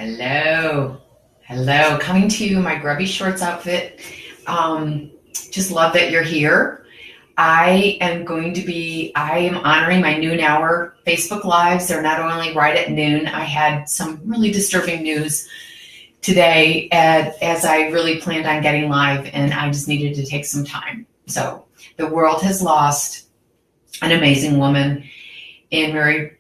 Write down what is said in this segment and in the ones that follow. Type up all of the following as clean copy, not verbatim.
Hello. Hello. Coming to you in my grubby shorts outfit. Just love that you're here. I am honoring my noon hour Facebook Lives. They're not only right at noon. I had some really disturbing news today as I really planned on getting live, and I just needed to take some time. So the world has lost an amazing woman in Mary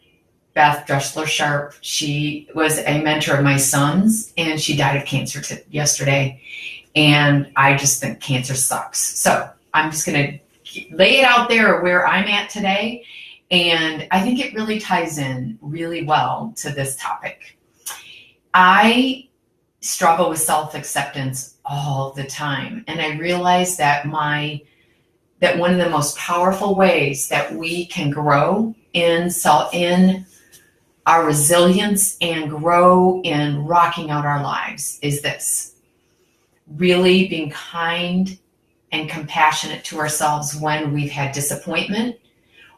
Beth Dressler Sharp. She was a mentor of my son's, and she died of cancer yesterday. And I just think cancer sucks. So I'm just going to lay it out there where I'm at today. And I think it really ties in really well to this topic. I struggle with self-acceptance all the time. And I realize that that one of the most powerful ways that we can grow in our resilience and grow in rocking out our lives is this: really being kind and compassionate to ourselves when we've had disappointment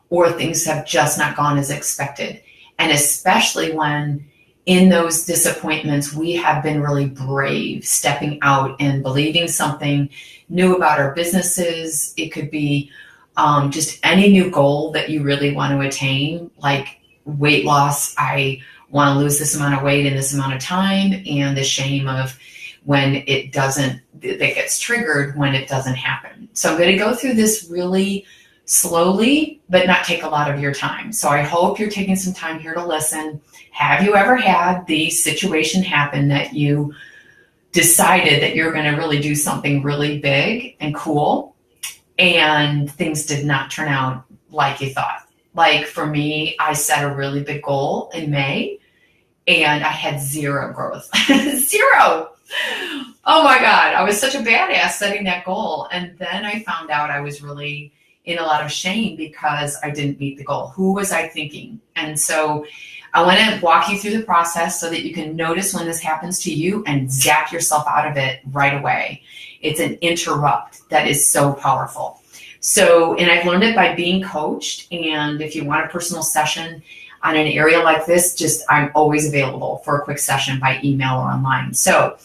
or things have just not gone as expected. And especially when in those disappointments, we have been really brave, stepping out and believing something new about our businesses. It could be just any new goal that you really want to attain, like weight loss. I want to lose this amount of weight in this amount of time, and the shame of when that gets triggered when it doesn't happen. So I'm going to go through this really slowly, but not take a lot of your time. So I hope you're taking some time here to listen. Have you ever had the situation happen that you decided that you're going to really do something really big and cool, and things did not turn out like you thought? Like for me, I set a really big goal in May and I had zero growth. Zero. Oh my God. I was such a badass setting that goal. And then I found out I was really in a lot of shame because I didn't meet the goal. Who was I thinking? And so I want to walk you through the process so that you can notice when this happens to you and zap yourself out of it right away. It's an interrupt that is so powerful. So, and I've learned it by being coached. And if you want a personal session on an area like this, I'm always available for a quick session by email or online. So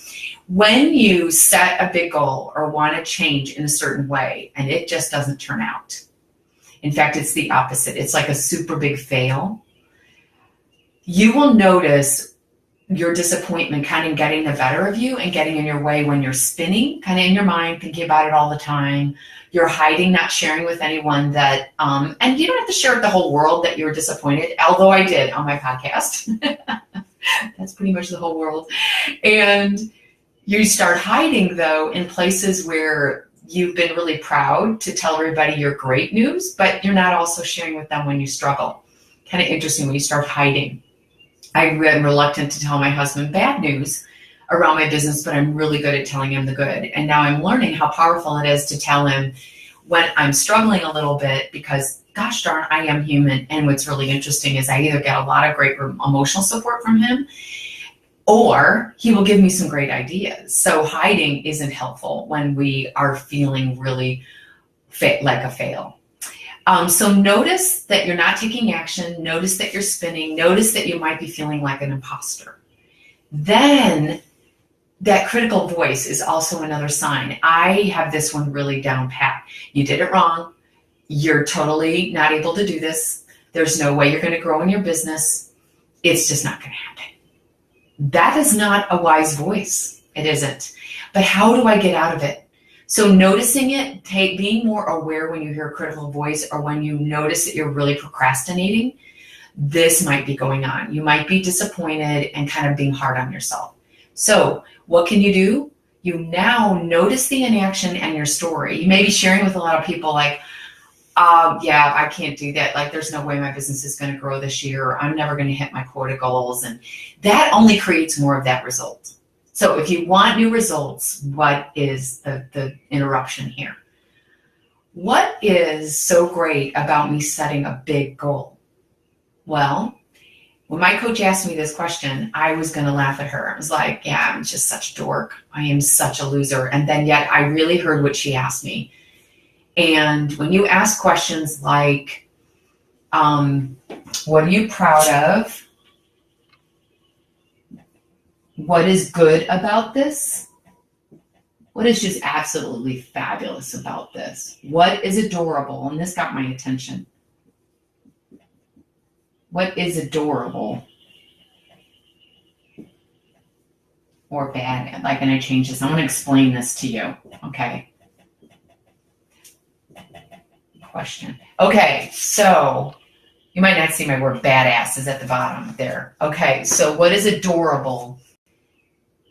when you set a big goal or want to change in a certain way and it just doesn't turn out, in fact, it's the opposite. It's like a super big fail. You will notice your disappointment kind of getting the better of you and getting in your way when you're spinning, kind of in your mind, thinking about it all the time. You're hiding, not sharing with anyone that, and you don't have to share with the whole world that you're disappointed, although I did on my podcast. That's pretty much the whole world. And you start hiding, though, in places where you've been really proud to tell everybody your great news, but you're not also sharing with them when you struggle. Kind of interesting when you start hiding. I'm reluctant to tell my husband bad news around my business, but I'm really good at telling him the good. And now I'm learning how powerful it is to tell him when I'm struggling a little bit, because gosh darn, I am human. And what's really interesting is I either get a lot of great emotional support from him, or he will give me some great ideas. So hiding isn't helpful when we are feeling really like a fail. So notice that you're not taking action. Notice that you're spinning. Notice that you might be feeling like an imposter. Then that critical voice is also another sign. I have this one really down pat. You did it wrong. You're totally not able to do this. There's no way you're going to grow in your business. It's just not going to happen. That is not a wise voice. It isn't. But how do I get out of it? So noticing it, being more aware when you hear a critical voice or when you notice that you're really procrastinating, this might be going on. You might be disappointed and kind of being hard on yourself. So what can you do? You now notice the inaction and your story. You may be sharing with a lot of people like, yeah, I can't do that. Like, there's no way my business is going to grow this year. Or I'm never going to hit my quota goals. And that only creates more of that result. So if you want new results, what is the interruption here? What is so great about me setting a big goal? Well, when my coach asked me this question, I was going to laugh at her. I was like, yeah, I'm just such a dork. I am such a loser. And then yet I really heard what she asked me. And when you ask questions like, what are you proud of? what is good about this? What is just absolutely fabulous about this? What is adorable? And this got my attention. What is adorable or bad? Like, and I change this. I'm going to explain this to you. Okay. Question. Okay. So you might not see my word badass is at the bottom there. Okay. So what is adorable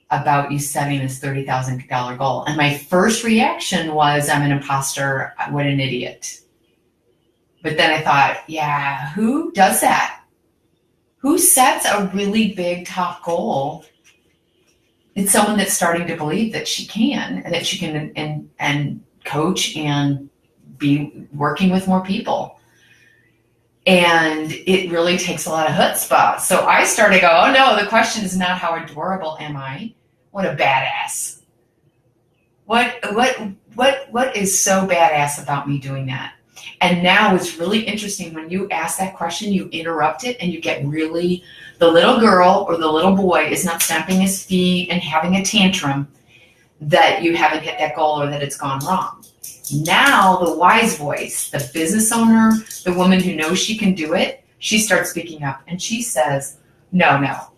about you setting this $30,000 goal? And my first reaction was, I'm an imposter. What an idiot. But then I thought, yeah, who does that? Who sets a really big top goal? It's someone that's starting to believe that she can, and that she can and coach and be working with more people. And it really takes a lot of chutzpah. So I started to go, oh no, the question is not how adorable am I? What a badass. What is so badass about me doing that? And now it's really interesting when you ask that question, you interrupt it and you get really, the little girl or the little boy is not stamping his feet and having a tantrum that you haven't hit that goal or that it's gone wrong. Now the wise voice, the business owner, the woman who knows she can do it, she starts speaking up and she says, no,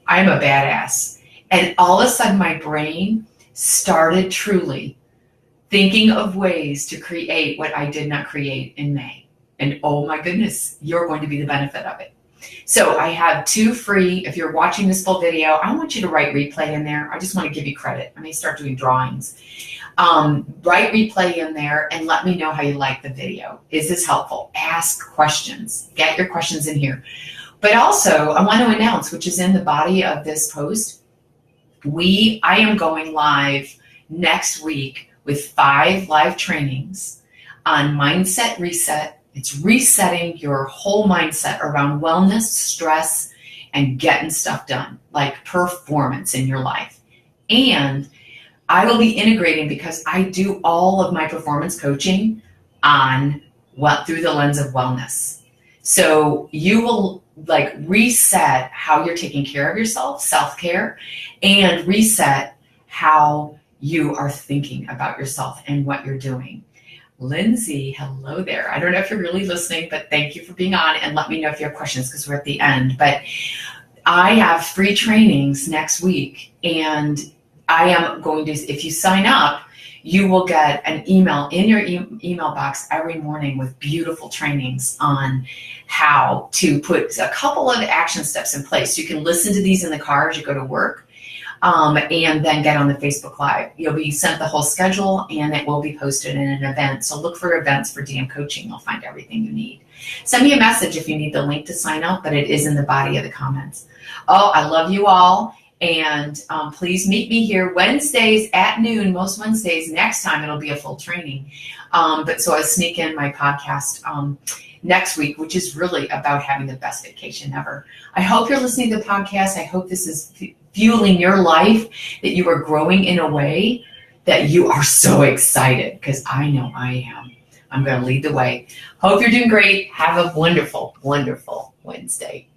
I'm a badass. And all of a sudden my brain started truly thinking of ways to create what I did not create in May. And oh my goodness, you're going to be the benefit of it. So I have 2 free, if you're watching this full video, I want you to write replay in there. I just want to give you credit. I may start doing drawings. Write replay in there and let me know how you like the video. Is this helpful? Ask questions. Get your questions in here. But also, I want to announce, which is in the body of this post, I am going live next week with 5 live trainings on mindset reset. It's resetting your whole mindset around wellness, stress, and getting stuff done, like performance in your life. And I will be integrating, because I do all of my performance coaching through the lens of wellness. So you will like reset how you're taking care of yourself, self-care, and reset how you are thinking about yourself and what you're doing. Lindsay, hello there. I don't know if you're really listening, but thank you for being on, and let me know if you have questions because we're at the end. But I have free trainings next week, and I am going to, if you sign up, you will get an email in your email box every morning with beautiful trainings on how to put a couple of action steps in place. You can listen to these in the car as you go to work. And then get on the Facebook Live. You'll be sent the whole schedule, and it will be posted in an event. So look for events for DM Coaching. You'll find everything you need. Send me a message if you need the link to sign up, but it is in the body of the comments. Oh, I love you all. And please meet me here Wednesdays at noon, most Wednesdays. Next time it'll be a full training. But so I sneak in my podcast next week, which is really about having the best vacation ever. I hope you're listening to the podcast. I hope this is fueling your life, that you are growing in a way that you are so excited, because I know I am. I'm going to lead the way. Hope you're doing great. Have a wonderful, wonderful Wednesday.